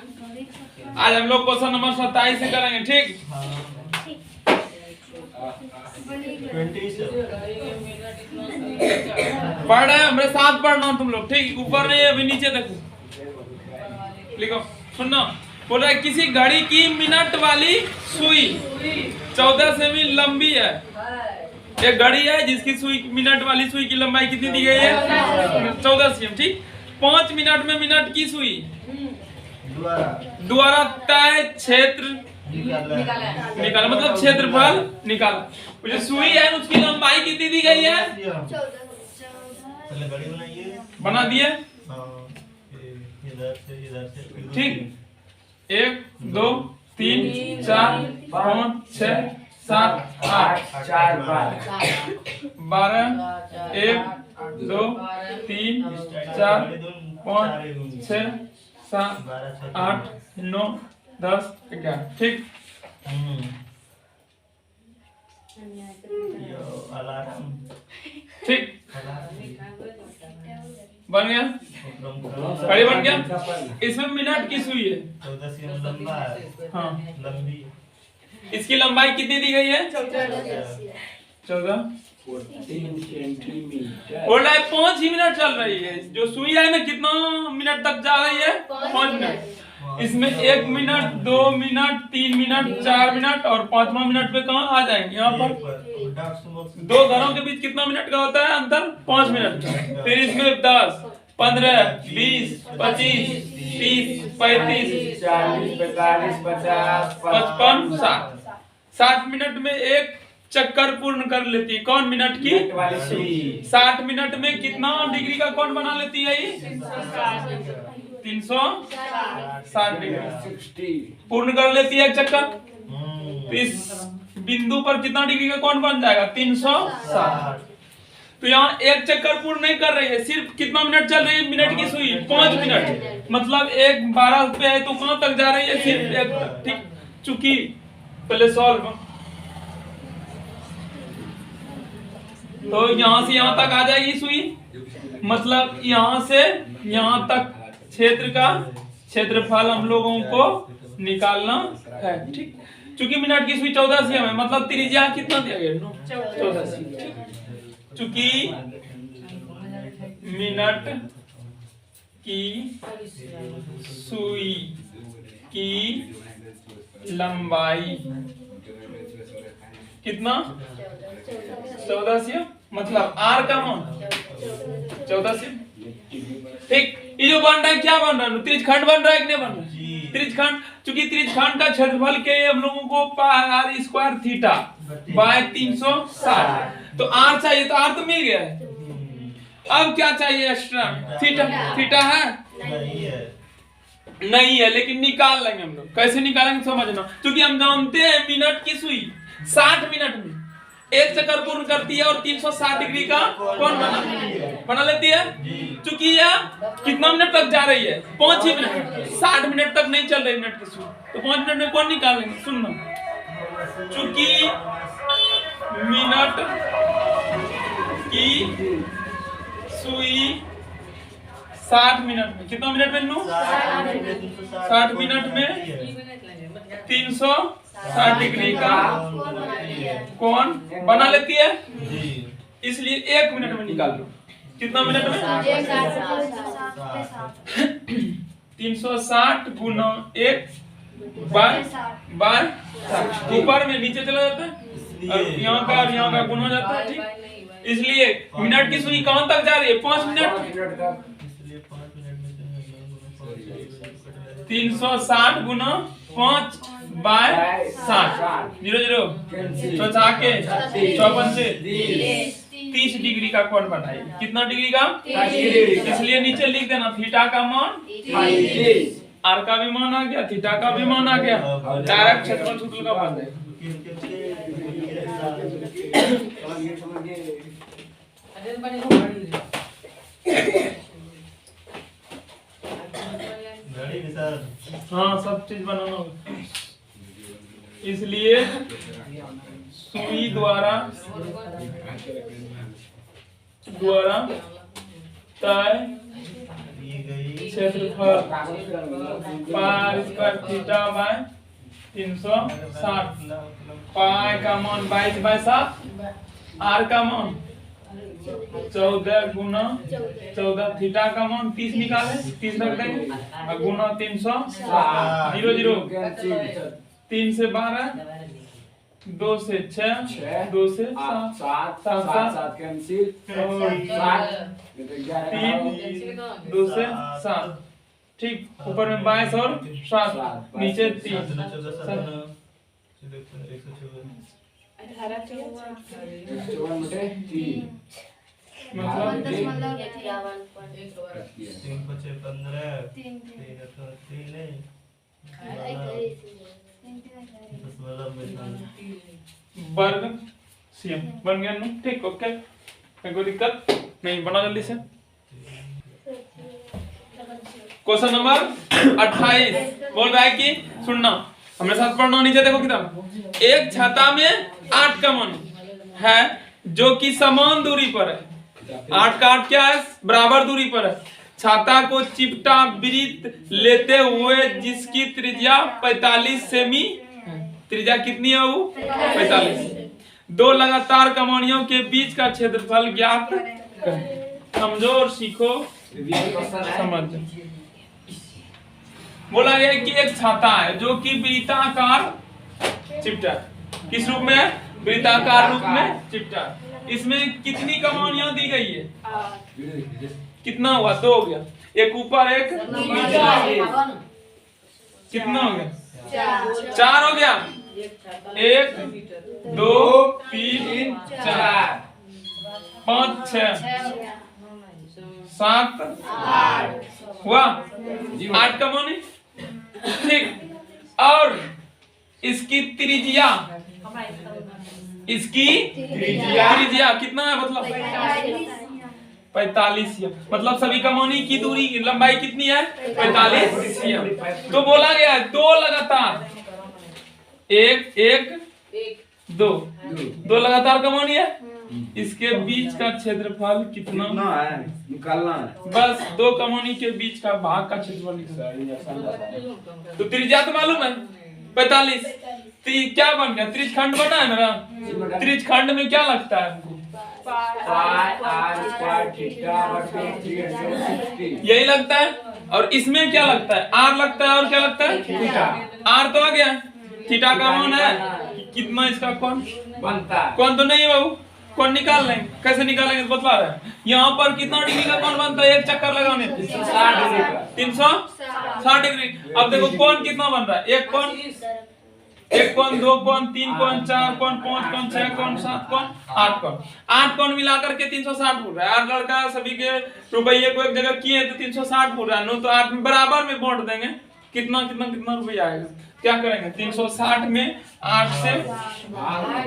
आज हम लोग क्वेश्चन नंबर 27 से करेंगे, ठीक। पढ़ रहे हैं, मेरे साथ पढ़ना तुम लोग, ठीक। ऊपर नहीं, अभी नीचे देखो, लिखो, सुनना। बोल रहा है किसी घड़ी की मिनट वाली सुई 14 सेमी लंबी है। एक घड़ी है जिसकी सुई, मिनट वाली सुई की लंबाई कितनी दी गई है? 14 सेमी, ठीक। 5 मिनट में मिनट की सुई द्वारा तय क्षेत्र निकाला, मतलब क्षेत्रफल निकाला। जो सुई है उसकी लंबाई कितनी दी गई है? 14। बना दिए, ठीक। 1 2 3 4 5 6 7 8 4 12 1 2 3 4 5 6 7 8 9 10 11, ठीक। ठीक, बन गया, घड़ी बन गया। इसमें मिनट की सुई है, 14 सेमी लंबा है। हाँ लंबी। इसकी लंबाई कितनी दी गई है? 14 सेंटीमीटर। बोल रहा है 5 ही मिनट चल रही है। जो सुई है ना कितना मिनट तक जा रही है? 5 मिनट। इसमें 1 मिनट 2 मिनट 3 मिनट 4 मिनट और 5वां मिनट पे कहाँ आ जाएंगे? यहाँ पर 2 घरों के बीच कितना मिनट का होता है अंतर? 5 मिनट का। फिर इसमें 10 15 20 25 30 35 40 45 50 55 60 60 मिनट में एक चक्कर पूर्ण कर लेती है। कौन? मिनट की वाली सुई। 60 मिनट में कितना डिग्री का कोण बना लेती है ये? 360 डिग्री 60 पूर्ण कर लेती है एक चक्कर। तो इस बिंदु पर कितना डिग्री का कोण बन जाएगा? 360। तो यहाँ एक चक्कर पूर्ण नहीं कर रही है, सिर्फ कितना मिनट चल रही है? मिनट की सुई 5 मिनट, मतलब 1 12 पे है तो कहाँ तक जा रही है? सिर्फ एक, ठीक। चूंकि पहले सॉल्व, तो यहाँ से यहाँ तक आ जाएगी सुई, मतलब यहाँ से यहाँ तक क्षेत्र का क्षेत्रफल हम लोगों को निकालना है, ठीक। चूंकि मिनट की सुई 14 सेमी है, मतलब त्रिज्या कितना दिया गया? 14 सेमी। चूंकि मिनट की सुई की लंबाई कितना? 14 सेमी, मतलब आर का मान 14 सेमी, ठीक। ये जो बन रहा है क्या बन रहा है? त्रिज्यखंड बन रहा है कि नहीं बन रहा है? त्रिज्यखंड, चूंकि त्रिज्यखंड का क्षेत्रफल के हम लोगों को आर स्क्वायर थीटा बाय 360, तो आर चाहिए, तो आर तो मिल गया है। अब क्या चाहिए एक्स्ट्रा? थीटा। थीटा है? नहीं है, लेकिन निकाल लेंगे हम लोग। कैसे निकालेंगे समझना। क्योंकि हम जानते हैं मिनट की सुई 60 मिनट में एक चक्कर पूर्ण करती है और 360 डिग्री का कोण बना लेती है। चूंकि यह कितना मिनट तक जा रही है? 5 ही मिनट, 60 मिनट तक नहीं चल रही मिनट की सुई, तो 5 मिनट में कौन निकालेंगे? सुनना, चूंकि मिनट की सुई 60 मिनट में, कितना मिनट में? 60 मिनट में 360 डिग्री का कोण बना लेती है, इसलिए 1 मिनट में निकाल लो। कितना मिनट में? 360 गुना 1 बाय 60। ऊपर में नीचे चला जाता है और यहाँ का और यहाँ का गुना हो जाता है, ठीक। इसलिए मिनट की सुई कहाँ तक जा रही है? 5 मिनट। 360 गुना 5 बाय 60, 0 0 चौथा के 54 से 30 डिग्री का कोण बनाइए। कितना डिग्री का? 30। इसलिए नीचे लिख देना थीटा का मान 30, आर का भी मान आ गया, थीटा का भी मान आ गया, डायरेक्ट क्षेत्रफल सूत्र का बन जाएगा। हाँ, सब चीज बनाना होगा, इसलिए सुई द्वारा तय क्षेत्रफल पाई स्क्वायर थीटा बाय 360। पाई का मान 22/7, आर का मान 14 गुना 14, थीटा का मान 30 निकाले, 30 रख देंगे और गुना 360, 0 0, 3 से 12, 2 से 6, 2 से 7, 7 कैंसिल, 3, 2 से 7, ठीक। ऊपर में 22 और 7, नीचे 3, मतलब 3 वर्ग सीएम बन गया ना, ठीक। ओके, कोई दिक्कत नहीं, बना जल्दी से। क्वेश्चन नंबर 28 बोल रहा है कि सुनना, हमने साथ पढ़ना, नीचे देखो किताब। एक छाता में 8 कमन है जो कि समान दूरी पर है। 8 का 8 क्या है? बराबर दूरी पर है। छाता को चिपटा वृत्त लेते हुए जिसकी त्रिज्या 45 सेमी, त्रिज्या कितनी है वो? 45। दो लगातार कमानियों के बीच का क्षेत्रफल ज्ञात करें। समझो और सीखो, समझ। बोला गया कि एक छाता है जो कि वृत्ताकार चिपटा, किस रूप में है? वृत्ताकार रूप में चिपटा। इसमें कितनी कमानियां दी गई है? कितना हुआ? 2 हो गया, एक ऊपर एक नीचे। कितना हो गया? 4 हो गया। 1 2 3 4 5 6 7 8 हुआ। 8 कमानी, ठीक। और इसकी त्रिज्या, इसकी त्रिज्या कितना है? मतलब 45 है। मतलब सभी कमानी की दूरी लंबाई कितनी है? 45 सीएम। तो बोला गया है 2 लगातार, 1 1 2 लगातार कमानी है, इसके बीच का क्षेत्रफल कितना है निकालना है। बस 2 कमानी के बीच का भाग का क्षेत्रफल निकालना। तो त्रिज्या तो मालूम है 45। क्या बन गया? त्रिज्यखंड बना है मेरा। त्रिज्यखंड में क्या लगता है हमको? यही लगता है। और इसमें क्या लगता है? आर लगता है। और क्या लगता है? थीटा। आर तो आ गया, थीटा का मान है कितना? इसका कौन बनता है? कौन तो नहीं है बाबू, कौन निकाल लेंगे? कैसे निकालेंगे तो बता रहे हैं। यहाँ पर कितना डिग्री का कौन बनता है? एक चक्कर लगाने 360 डिग्री। अब देखो कौन कितना बन रहा है? एक कौन, 1 कौन, 2 कौन, 3 कौन, 4 कौन, 5 कौन, 6 कौन, 7 कौन, 8 कौन। 8 कौन मिलाकर के 360 हो रहा है। 8 लड़का सभी के रुपये को एक जगह किए तो 360 हो रहा है। नो तो 8 में बराबर में बांट देंगे। कितना कितना कितना रुपया आएगा? क्या करेंगे? 360 में 8 से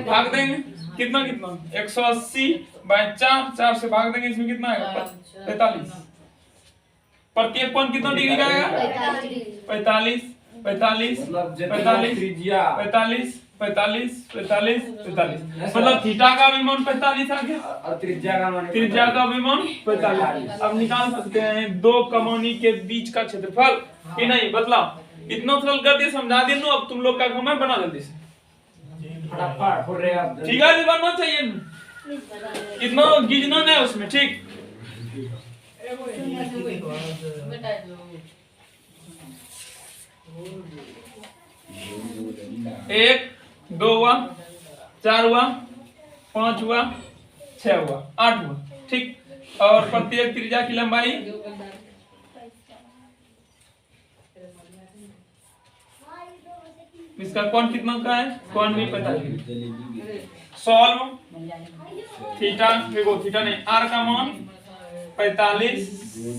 भाग देंगे। कितना कितना? 180/4, 4 से भाग देंगे। इसमें कितना आएगा? 45। प्रत्येक कौन कितना डिग्री का आएगा? 45 45 45 45 45 45 45। मतलब थीटा का भी मान 45 आ गया और त्रिज्या का भी मान 45। अब निकाल सकते हैं 2 कमानी के बीच का क्षेत्रफल कि नहीं? बतलाओ। इतना सरल कर दिया, समझा दिया। अब तुम लोग का काम है, बना जल्दी से। ठीक है, बनना चाहिए। इतना गिजना नहीं उसमें, ठीक। एक 2 हुआ, 4 हुआ, 5 हुआ, 6 हुआ, 8 हुआ, ठीक। और प्रत्येक त्रिज्या की लंबाई इसका कौन कितना का है? कौन भी पता नहीं। सॉल्व थीटा, देखो थीटा नहीं, आर का मान 45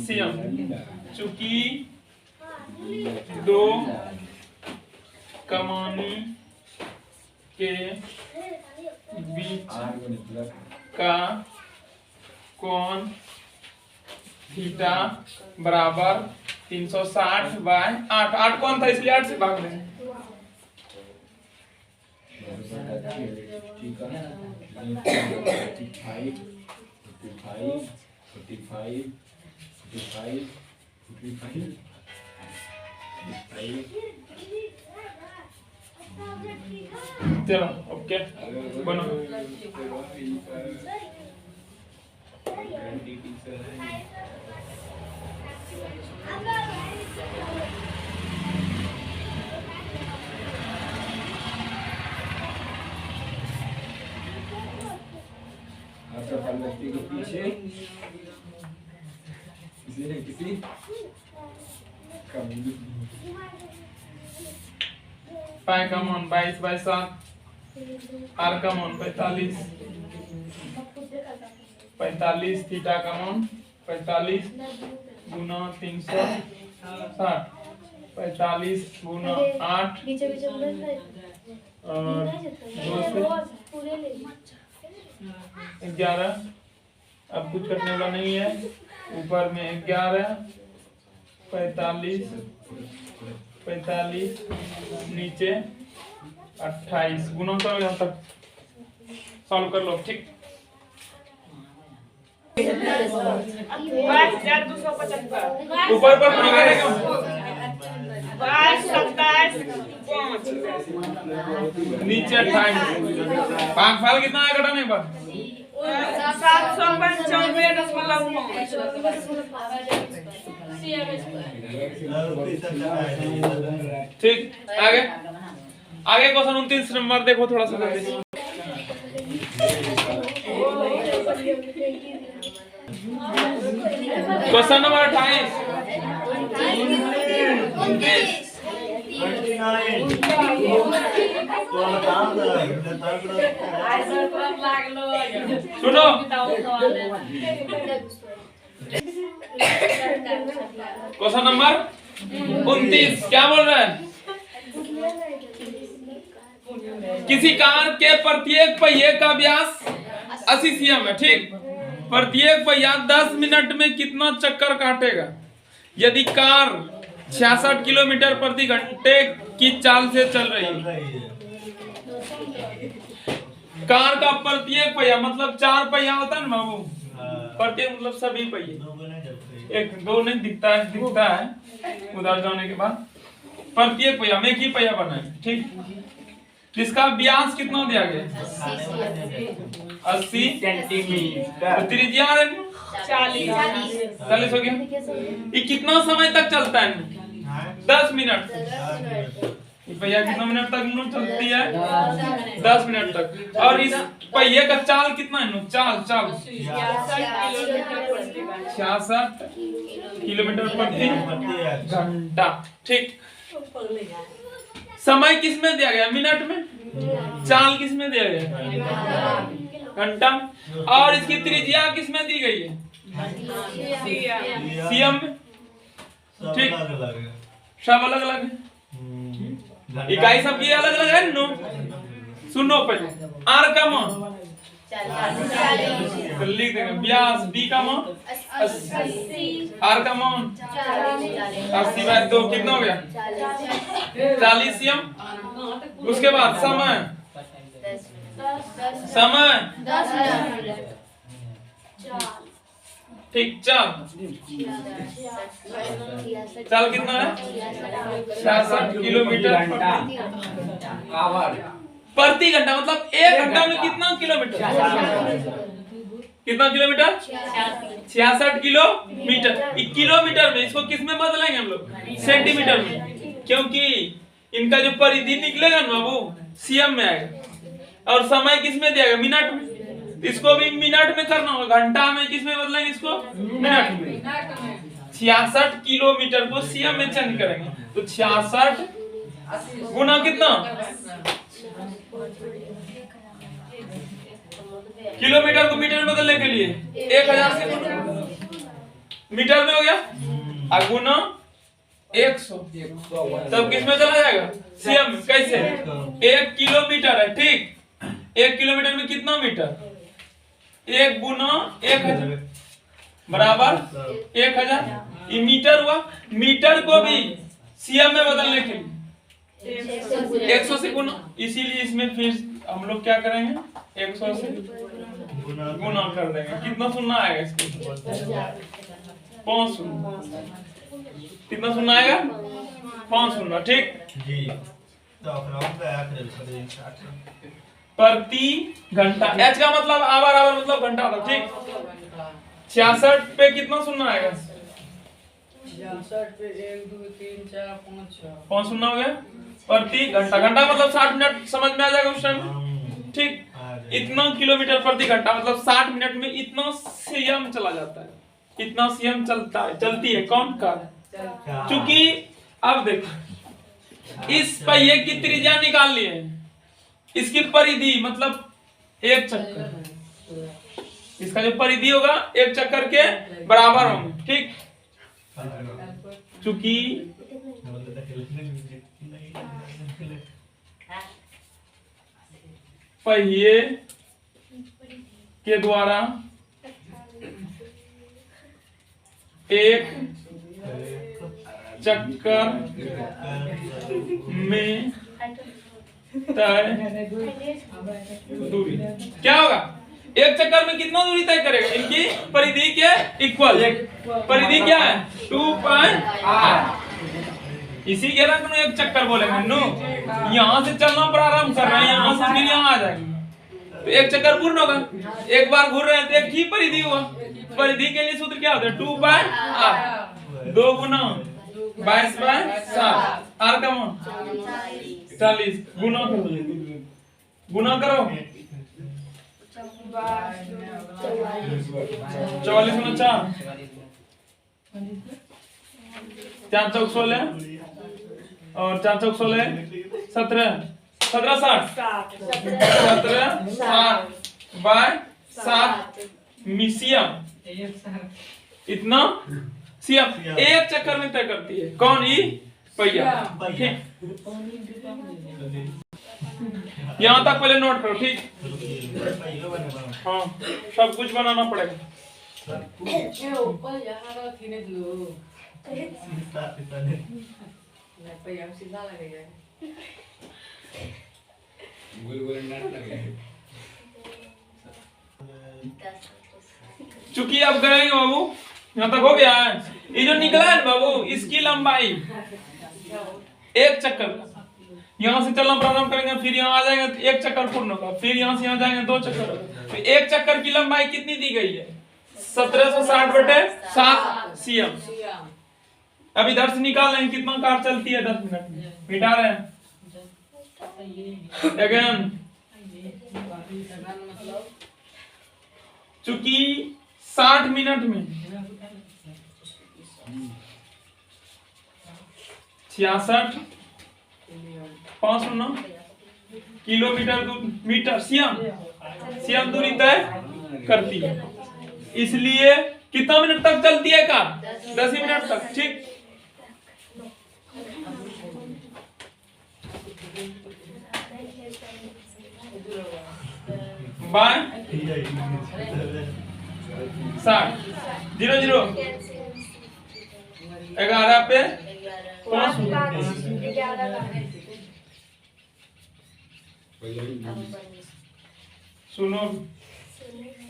सीएम। चूंकि 2 कमानी के बीच का कोण थीटा बराबर 360/8। 8 कौन था इसलिए 8 से भाग देंगे। चलो ओके बनो। व्यक्ति के पीछे किसी न किसी पाई का मान 22 बाई 7, आर का मान 45, 45 थीटा का मान 45 गुना 360, 45 गुना 8 और 11। अब कुछ करने वाला नहीं है। ऊपर में 11, 45, 45 नीचे 28 गुना करो। यहाँ तक सॉल्व कर लो। ठीक, 2275 ऊपर पर पूरा करेगा। 27 नीचे 28। भागफल कितना है घटाने के बाद? 795.94 ठीक, आगे आगे क्वेश्चन 29 नंबर देखो थोड़ा सा जल्दी। क्वेश्चन नंबर 28 सुनो। क्वेश्चन नंबर 29 क्या बोल रहा है? किसी कार के प्रत्येक पहिए का व्यास 80 cm है। ठीक, प्रत्येक पहिया 10 मिनट में कितना चक्कर काटेगा यदि कार 66 किलोमीटर प्रति घंटे की चाल से चल रही है? कार का प्रत्येक पहिया मतलब 4 पहिया होता है ना बाबू। प्रत्येक मतलब सभी पहिए, एक दो नहीं दिखता है उधर जाने के बाद। प्रत्येक पहिया में एक ही पहिया बना है। ठीक, जिसका व्यास कितना दिया गया? 80 सेंटीमीटर। त्रिज्या 40 हो गया। ये कितना समय तक चलता है? 10 मिनट। ये पहिया कितना मिनट तक चलती है? 10 मिनट तक। और इस पहिए का चाल कितना है? चाल 66 किलोमीटर प्रति घंटा। ठीक, समय किस में दिया गया? मिनट में। चाल किस में दिया गया? घंटा। और इसकी त्रिज्या किस में दी गई है? सीएम में। ठीक, सब अलग अलग है, इकाई सबकी अलग अलग है नो। सुनो पहले, आर का मान तो लिख देंगे। व्यास डी का मान 80, आर का मान 80/2 कितना हो गया? 40 cm। उसके बाद समय 10 मिनट। ठीक, चाल कितना है? 66 किलोमीटर प्रति घंटा। मतलब 1 घंटा में कितना किलोमीटर? कितना किलोमीटर? 66 किलोमीटर। किलोमीटर में इसको किस में बदलेंगे हम लोग? सेंटीमीटर में, क्योंकि इनका जो परिधि निकलेगा ना वो सीएम में आएगा। और समय किस में दिया गया? मिनट में। इसको भी मिनट में करना होगा। घंटा में किस में बदलेंगे? इसको मिनट में। 66 किलोमीटर को सीएम में चेंज करेंगे तो 66 गुना कितना? किलोमीटर को मीटर में बदलने के लिए 1000 से मीटर में हो गया। गुना 100 तब किस में चला जाएगा? सीएम में। कैसे? 1 किलोमीटर है। ठीक, 1 किलोमीटर में कितना मीटर? 1 गुना 1000 बराबर 1000। ये मीटर हुआ। मीटर को भी सीएम में बदलने के लिए 100 से गुना। इसीलिए इसमें फिर हम लोग क्या करेंगे? 100 से गुना कर देंगे। कितना सुनना आएगा इसको? 5 शून्य। कितना सुनना आएगा? 5 सुनना, ठीक। जी तो अपना बैक प्रति घंटा, एच का मतलब आवर, आवर मतलब घंटा होता, ठीक। 66 पे कितना सुनना आएगा? 66 पे 1 2 3 4 5 6 5 सुनना हो गया। प्रति घंटा, घंटा मतलब 60 मिनट, समझ में आ जाएगा उस टाइम, ठीक। इतना किलोमीटर प्रति घंटा मतलब 60 मिनट में इतना सीएम चला जाता है, इतना सीएम चलता है, चलती है कौन कार। चूंकि अब देखो इस पहिए की त्रिज्या निकाल लिए, इसकी परिधि मतलब एक चक्कर, इसका जो परिधि होगा एक चक्कर के बराबर होंगे, ठीक। चूंकि पहिए के द्वारा एक चक्कर में तय दूरी क्या होगा? एक चक्कर में कितना दूरी तय करेगा? इनकी परिधि के इक्वल, परिधि क्या है? 2.8। इसी के रंग में एक चक्कर बोलेंगे नो। यहाँ से चलना प्रारंभ कर रहे हैं, यहाँ से फिर यहाँ आ जाएंगे तो एक चक्कर पूर्ण होगा। एक बार घूर रहे हैं तो एक ही परिधि हुआ। परिधि के लिए सूत्र क्या होता है? 2.8 2 गुना 22/7 आर का मान 40 गुना करो, गुना करो 44 गुना 4 4 चौक 16 और 4 चौक 16 17 17 60 17 60/7 मिसियम इतना सीएम एक चक्कर में तय करती है। कौन? ई पहिया, ठीक। यहाँ तक पहले नोट करो, ठीक। हाँ सब कुछ बनाना पड़ेगा। ए ऊपर यहाँ रखी ने दो नहीं पे हम सीधा लगेगा गोल गोल नाट लगे। चूंकि अब करेंगे बाबू, यहाँ तक हो गया है। ये जो निकला है बाबू, इसकी लंबाई एक चक्कर, यहाँ से चलना प्रारंभ करेंगे फिर यहाँ आ जाएंगे तो एक चक्कर पूर्ण होगा, फिर यहाँ से यहाँ जाएंगे 2 चक्कर होगा। तो एक चक्कर की लंबाई कितनी दी गई है? 1760/7 सीएम। अब इधर से निकाल लेंगे कितना कार चलती है 10 मिनट में, मिटा रहे हैं अगेन। चूंकि 60 मिनट में 66 5 किलोमीटर मीटर सीएम दूरी तय करती है। इसलिए कितना मिनट तक चलती है कार? 10 मिनट तक, ठीक। बाय 60 0 0 11 पे 5 सुनो,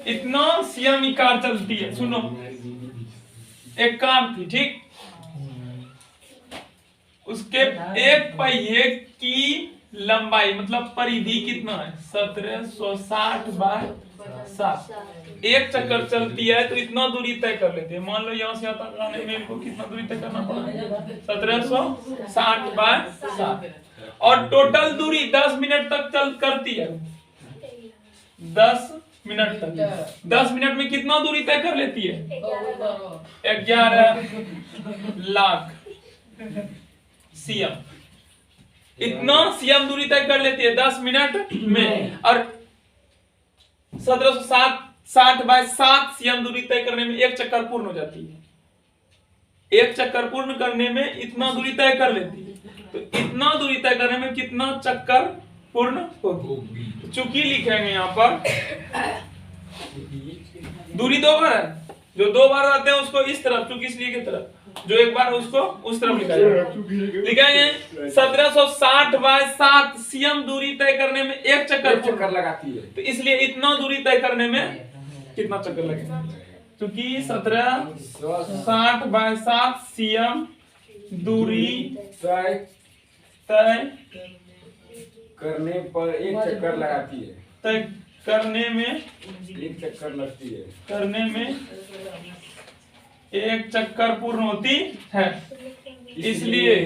इतना सीएम कार चलती है। सुनो, एक कार थी, ठीक। उसके एक पहिए की लंबाई मतलब परिधि कितना है? 1760/7। एक चक्कर चलती है तो इतना दूरी तय कर लेते हैं। मान लो यहाँ से यहाँ तक आने में इनको कितना दूरी तय करना पड़ा? 1760/7। और टोटल दूरी 10 मिनट तक चल करती है। 10 मिनट तक 10 मिनट में कितना दूरी तय कर लेती है? 11 लाख सीएम। इतना सीएम दूरी तय कर लेती है 10 मिनट में। और 1760/7 सीएम दूरी तय करने में एक चक्कर पूर्ण हो जाती है। एक चक्कर पूर्ण करने में इतना दूरी तय कर लेती है। तो इतना दूरी तय करने में कितना चक्कर पूर्ण होगी? चूंकि लिखेंगे यहाँ पर दूरी 2 बार है, जो 2 बार आते हैं उसको इस तरफ, चूंकि इसलिए की तरफ, जो एक बार उसको उस तरफ लिखेंगे। 1760/7 सीएम दूरी तय करने में एक चक्कर लगाती है। तो इसलिए इतना दूरी तय करने में कितना चक्कर लगेगा? क्योंकि 1760/7 सीएम दूरी तय तय करने पर एक चक्कर लगाती है। तय करने में एक चक्कर लगती है। करने में एक चक्कर पूर्ण होती है, इसलिए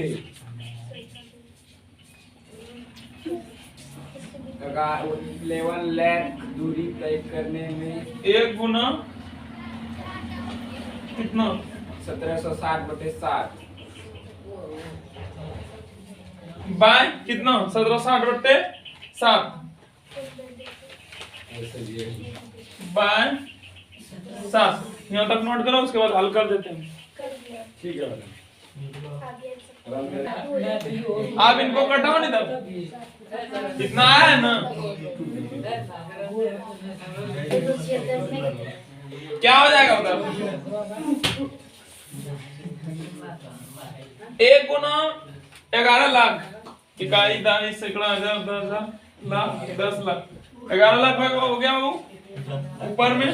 11 लाख दूरी तय करने में 1 गुना कितना 1760/7 बाय कितना 1760/7 बाय 7। यहाँ तक नोट करो, उसके बाद हल कर देते हैं। ठीक है मैडम। आप इनको कटाओ नहीं तब इतना आया है ना। क्या हो जाएगा उधर 1 गुना 11 लाख इकाई दाई सैकड़ा हजार 10,000 लाख 10 लाख 11 लाख हो गया वो ऊपर में।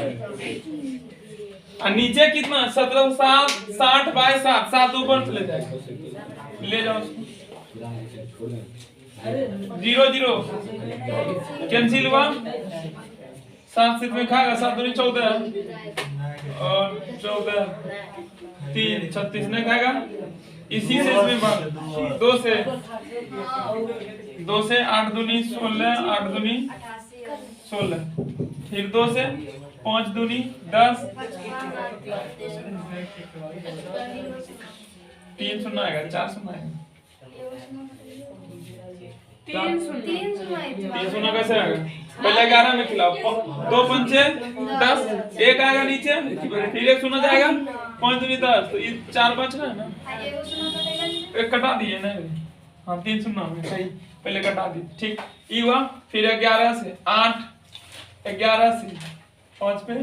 और नीचे कितना 1760/7 7 ऊपर ले जाएगा, ले जाओ 0 0 कैंसिल हुआ। 7 से में खाएगा 7 दूनी 14 और 14 3 36 नहीं खाएगा। इसी से इसमें 2 से 8 दूनी 16 8 दूनी 16 फिर 2 से 5 दूनी 10 3 सुना आएगा 4 सुना आएगा 3 सुना कैसे आएगा। पहले 11 में खिलाओ 2 पंचे 10 1 आएगा नीचे फिर 1 सुना जाएगा 5 दूनी 10 तो ये 4 बच रहा है ना। एक कटा दिए ना। हाँ 3 सुना में सही पहले कटा दी ठीक। ये हुआ फिर 11 से 8 11 से 5 पे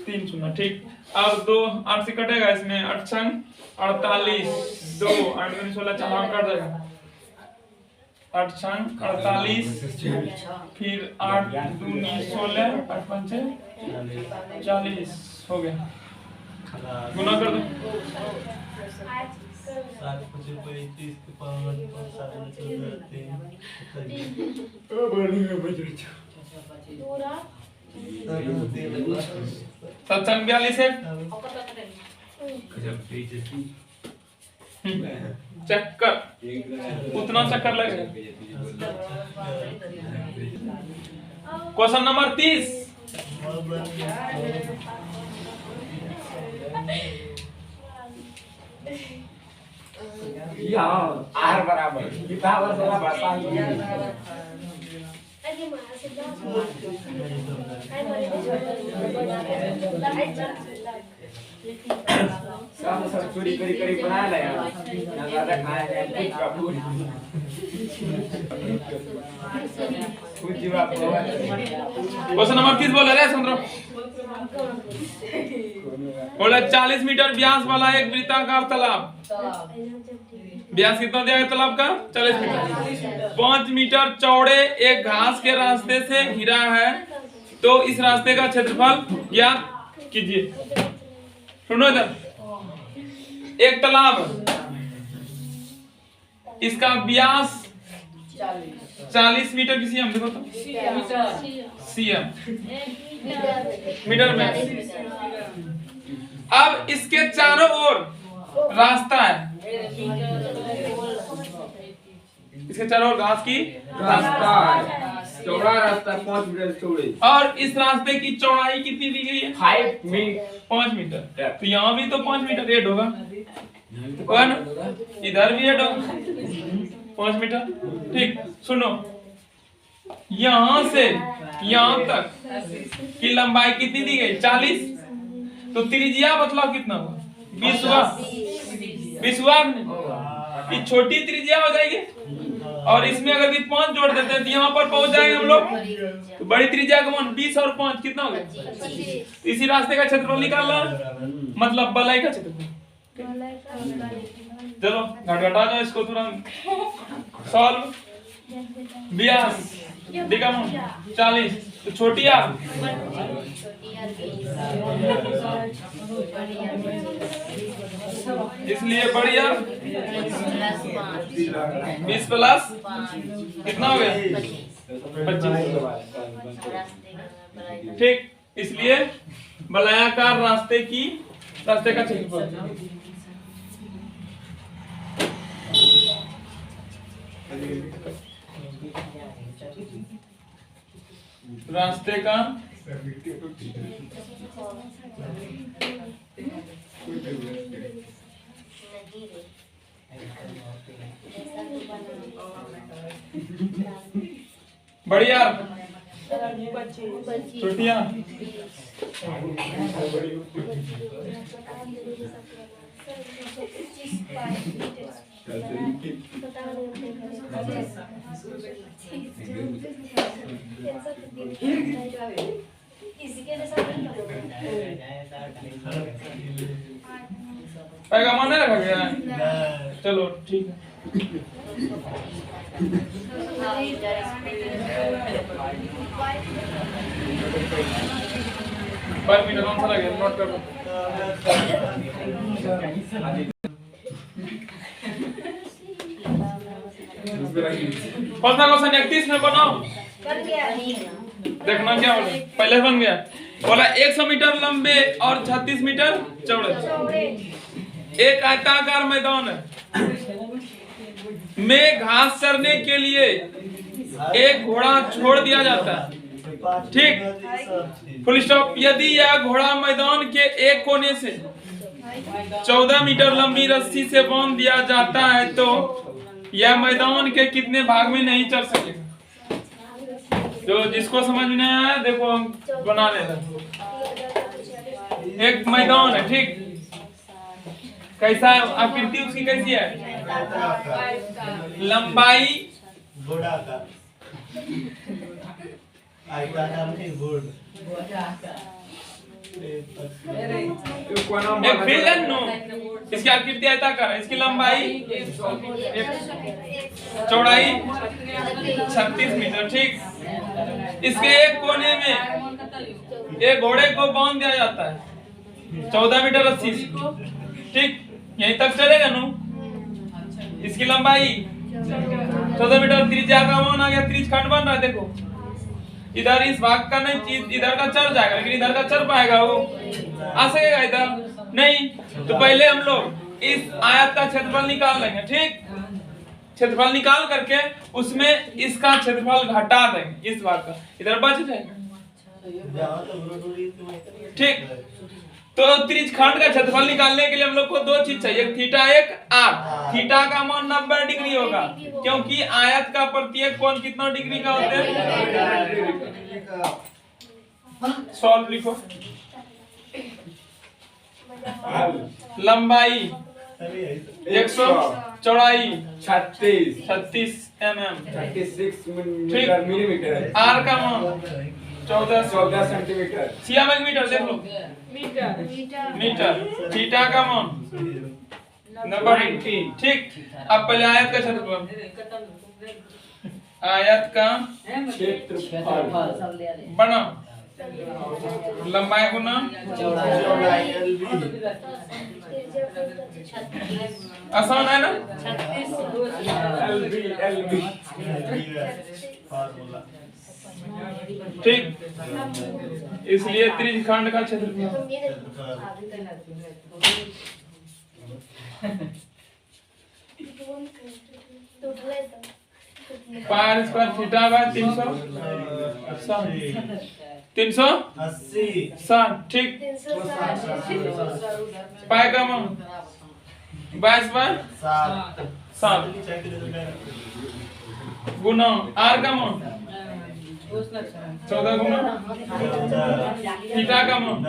3 सुना ठीक। अब 2 8 से कटेगा इसमें 8 छंग 48 2 8 दूनी 16 4 कट जाएगा 8 छंग 48 फिर 8 दूनी 16 8 पंचे 40 हो गया। गुना कर दो 7 5 35 सत्संग 42 है चक्कर उतना चक्कर लगेगा। क्वेश्चन नंबर 30 यहाँ R बराबर कितना वाला बता सब चोरी करी बना ले यार ना ज्यादा खाए हैं कुछ का पूरी कुछ जीवा क्वेश्चन नंबर 30 बोल रहे सुन बोले 40 मीटर व्यास वाला एक वृत्ताकार तालाब। व्यास कितना दिया है तालाब का 40 मीटर 5 मीटर चौड़े एक घास के रास्ते से घिरा है, तो इस रास्ते का क्षेत्रफल ज्ञात कीजिए। सुनो इधर एक तालाब इसका व्यास 40 मीटर की सीएम देखो तो सीएम मीटर में। अब इसके चारों ओर रास्ता है, इसके चारों ओर घास की रास्ता चौड़ा रास्ता 5 मीटर चौड़े और इस रास्ते की चौड़ाई कितनी दी गई है 5 मीटर। तो यहाँ भी तो 5 मीटर ऐड होगा ना, इधर भी ऐड होगा 5 मीटर ठीक। सुनो यहाँ से यहाँ तक की लंबाई कितनी दी गई 40, तो त्रिज्या मतलब कितना हुआ 20 हुआ। ये छोटी त्रिज्या हो जाएगी और इसमें अगर भी 5 जोड़ देते हैं तो यहाँ पर पहुंच जाएंगे हम लोग। तो बड़ी त्रिज्या का मान 20 और 5 कितना हो गया। इसी रास्ते का क्षेत्रफल निकालना मतलब बलाई का क्षेत्रफल। चलो घटा जाओ इसको तुरंत सॉल्व। व्यास दिगम 40 तो छोटी आर इसलिए बढ़िया 20 प्लस कितना हो गया 25। ठीक, इसलिए वलयाकार रास्ते का क्षेत्रफल रास्ते का बढ़िया छोटिया पैगाम नहीं रखा गया है? चलो ठीक है। पर मिनट कौन सा लगे नोट कर लो। कौन सा क्वेश्चन 31 में बनाओ। देखना क्या बोला, पहले बन गया। बोला 100 मीटर लंबे और 36 मीटर चौड़े एक आयताकार मैदान में घास चरने के लिए एक घोड़ा छोड़ दिया जाता है। ठीक, फुल स्टॉप। यदि यह घोड़ा मैदान के एक कोने से 14 मीटर लंबी रस्सी से बांध दिया जाता है तो यह मैदान के कितने भाग में नहीं चल सकेगा? जो जिसको समझ में आया देखो हम बना लेते। एक मैदान है, ठीक, कैसा है आकृति उसकी, कैसी है? लंबाई घोड़ा का आयताकार नहीं बोर्ड एक फिल्म नो, इसकी आकृति आयताकार है, इसकी लंबाई चौड़ाई 36 मीटर। ठीक, इसके एक कोने में एक घोड़े को बांध दिया जाता है 14 मीटर रस्सी से। ठीक, यहीं तक चलेगा नो। इसकी लंबाई 14 मीटर, त्रिज्या का मान आ गया, त्रिज खंड बन रहा है। देखो इधर इस भाग का नहीं, चीज इधर का चल जाएगा, लेकिन इधर का चल पाएगा वो आ सकेगा इधर नहीं। तो पहले हम लोग इस आयत का क्षेत्रफल निकाल लेंगे। ठीक, क्षेत्रफल निकाल करके उसमें इसका क्षेत्रफल घटा देंगे, इस भाग का इधर बच जाएगा। ठीक, तो त्रिज्यखंड का क्षेत्रफल निकालने के लिए हम लोग को दो चीज चाहिए, एक थीटा एक आर। थीटा का मान 90 डिग्री होगा क्योंकि आयत का प्रत्येक कोण कितना डिग्री का होता है? सॉल्व लिखो। लंबाई 100, चौड़ाई 36 mm, 36 मिलीमीटर। आर का मान 14 सेंटीमीटर। सिया में मीटर देख लो, मीटर। थीटा का मान 90। ठीक, अब पहले आयत का क्षेत्रफल, आयत का क्षेत्रफल बना लंबाई गुना चौड़ाई एलबी आसान है ना? LB formula. ठीक, इसलिए त्रिज्यखंड का क्षेत्रफल पाई स्क्वायर थीटा बाय 360। ठीक, पाई का मान 22/7 गुना आर का मान 14 गुना थीटा का मान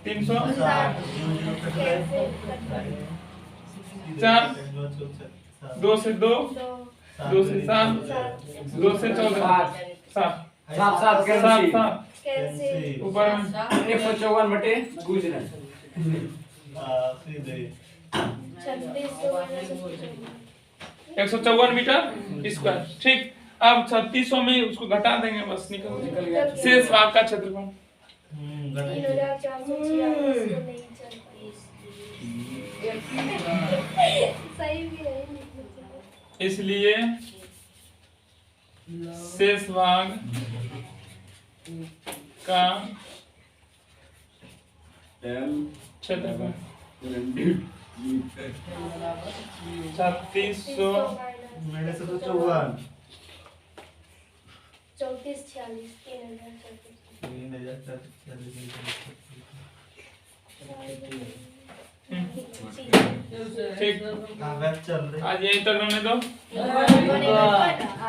360। 4 2 से 2 2 से 7 2 से 14 7 7 कैंसिल। ऊपर 154 बटे गुजरन 154 मीटर स्क्वायर। ठीक, अब 3600 में उसको घटा देंगे, बस निकल गया शेष भाग का क्षेत्रफल। 3486 सही भी है इसलिए शेष भाग का क्षेत्रफल 3600 मेरे से तो 54 34 46 3034 ठीक हाँ, वेब चल रही आज यहीं तक रहने दो बनेगा